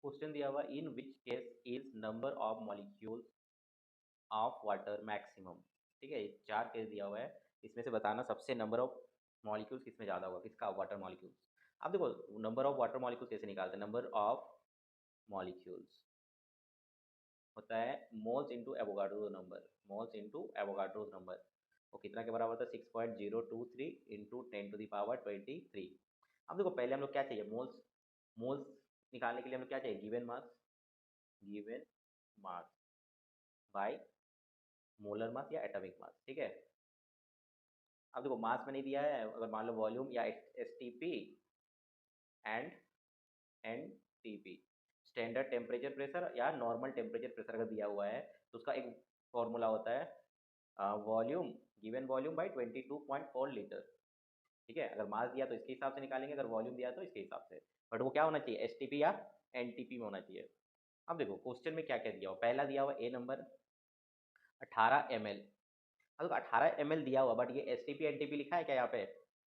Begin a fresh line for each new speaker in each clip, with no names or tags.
Question दिया हुआ in which case is number of molecules of water maximum. ठीक है, 4 केस दिया हुआ है, इसमें से बताना सबसे नंबर ऑफ मॉलिक्यूल्स किसमें ज़्यादा होगा, किसका, वाटर मॉलिक्यूल्स। अब देखो नंबर ऑफ वाटर मॉलिक्यूल्स कैसे निकालते हैं, नंबर ऑफ मॉलिक्यूल्स होता है moles into Avogadro number, moles into Avogadro number. वो कितना के बराबर होता है, 6.023 इंटू 10⁻23। अब देखो पहले हम लोग क्या चाहिए, मोल्स, मोल्स निकालने के लिए हम लोग क्या चाहिए, given mass, given mass by molar mass या एटॉमिक मास। ठीक है, अब देखो मास में नहीं दिया है, अगर मान लो वॉल्यूम या S T P and N T P, standard temperature pressure या नॉर्मल टेम्परेचर प्रेशर अगर दिया हुआ है तो उसका एक फॉर्मूला होता है volume, given volume by 22.4 litre. ठीक है, अगर मास दिया तो इसके हिसाब से निकालेंगे, अगर वॉल्यूम दिया तो इसके हिसाब से, बट वो क्या होना चाहिए, एस टी पी या एन टी पी में होना चाहिए। अब देखो क्वेश्चन में क्या क्या दिया हुआ, पहला दिया हुआ ए नंबर 18 ml। अब 18 ml दिया हुआ, बट ये S T P N T P लिखा है क्या यहाँ पे,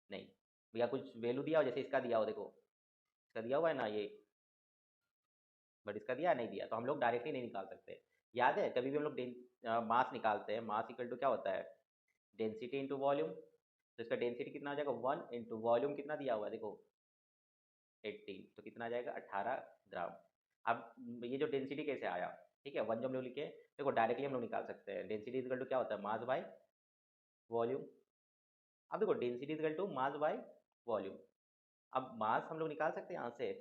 नहीं भैया, कुछ वैल्यू दिया हो, जैसे इसका दिया हो, देखो इसका दिया हुआ है ना ये, बट इसका दिया नहीं दिया, तो हम लोग डायरेक्टली नहीं निकाल सकते। याद है कभी भी हम लोग मास निकालते हैं, मास इक्वल टू क्या होता है, डेंसिटी इंटू वॉल्यूम। तो इसका डेंसिटी कितना आ जाएगा, 1 इंटू वॉल्यूम कितना दिया हुआ है, देखो 18, तो कितना आ जाएगा 18 ग्राम। अब ये जो डेंसिटी कैसे आया, ठीक है, वन जो हम लोग लिखे, देखो डायरेक्टली हम लोग निकाल सकते हैं, डेंसिटी इक्वल टू क्या होता है, मास बाय वॉल्यूम। अब देखो density equal to mass by volume, अब मास हम लोग निकाल सकते हैं यहाँ से,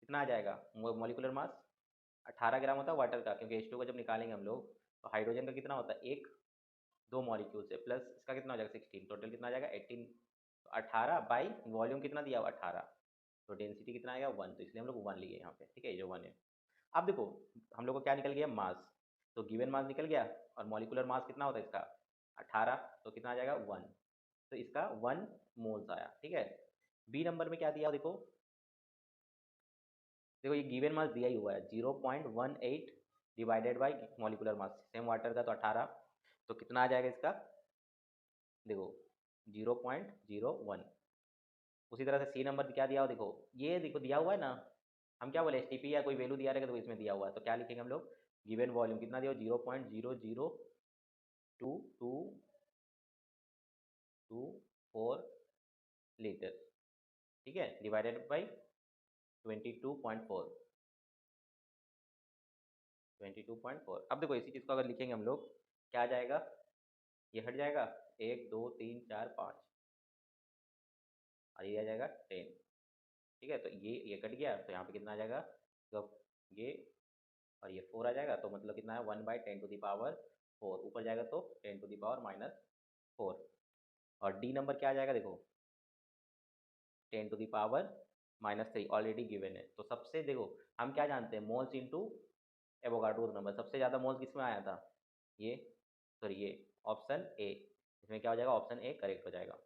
कितना आ जाएगा, मॉलिकुलर मास 18 ग्राम होता है वाटर का, क्योंकि H2 का जब निकालेंगे हम लोग तो हाइड्रोजन का कितना होता है, एक दो मॉलिक्यूल से, प्लस इसका कितना हो जाएगा 16, टोटल कितना आ जाएगा 18। तो 18 बाई वॉल्यूम कितना दिया हुआ 18, तो डेंसिटी कितना आएगा 1, तो इसलिए हम लोग 1 लिए यहाँ पे। ठीक है, ये जो 1 है। अब देखो हम लोग को क्या निकल गया, मास, तो गिवन मास निकल गया, और मॉलिकुलर मास कितना होता है इसका 18, तो कितना आ जाएगा 1, तो इसका 1 मोल्स आया। ठीक है, बी नंबर में क्या दिया देखो, देखो ये गिवन मास दिया ही हुआ है 0.18 divided by molecular mass, same water का तो 18, तो कितना आ जाएगा इसका, देखो 0.01। उसी तरह से सी नंबर क्या दिया हुआ, देखो ये देखो दिया हुआ है ना, हम क्या बोले एस टी पी या कोई वैल्यू दिया रहेगा तो इसमें दिया हुआ है, तो क्या लिखेंगे हम लोग, गिवन वॉल्यूम कितना दिया, 0.0022224 लीटर। ठीक है, डिवाइडेड बाई 22.4, 22.4। अब देखो इसी चीज़ को अगर लिखेंगे हम लोग, क्या आ जाएगा, ये हट जाएगा, 1 2 3 4 5, और ये आ जाएगा 10। ठीक है, तो ये कट गया, तो यहाँ पे कितना आ जाएगा, तो ये और ये 4 आ जाएगा, तो मतलब कितना है, 1/10⁻4, ऊपर जाएगा तो 10⁻⁻4। और डी नंबर क्या आ जाएगा, देखो 10⁻−3 ऑलरेडी गिवन है, तो सबसे देखो हम क्या जानते हैं, मोल्स इंटू एवोगाड्रो नंबर, सबसे ज़्यादा मोल्स किसमें आया था, ये, सॉरी ये ऑप्शन ए, इसमें क्या हो जाएगा, ऑप्शन ए करेक्ट हो जाएगा।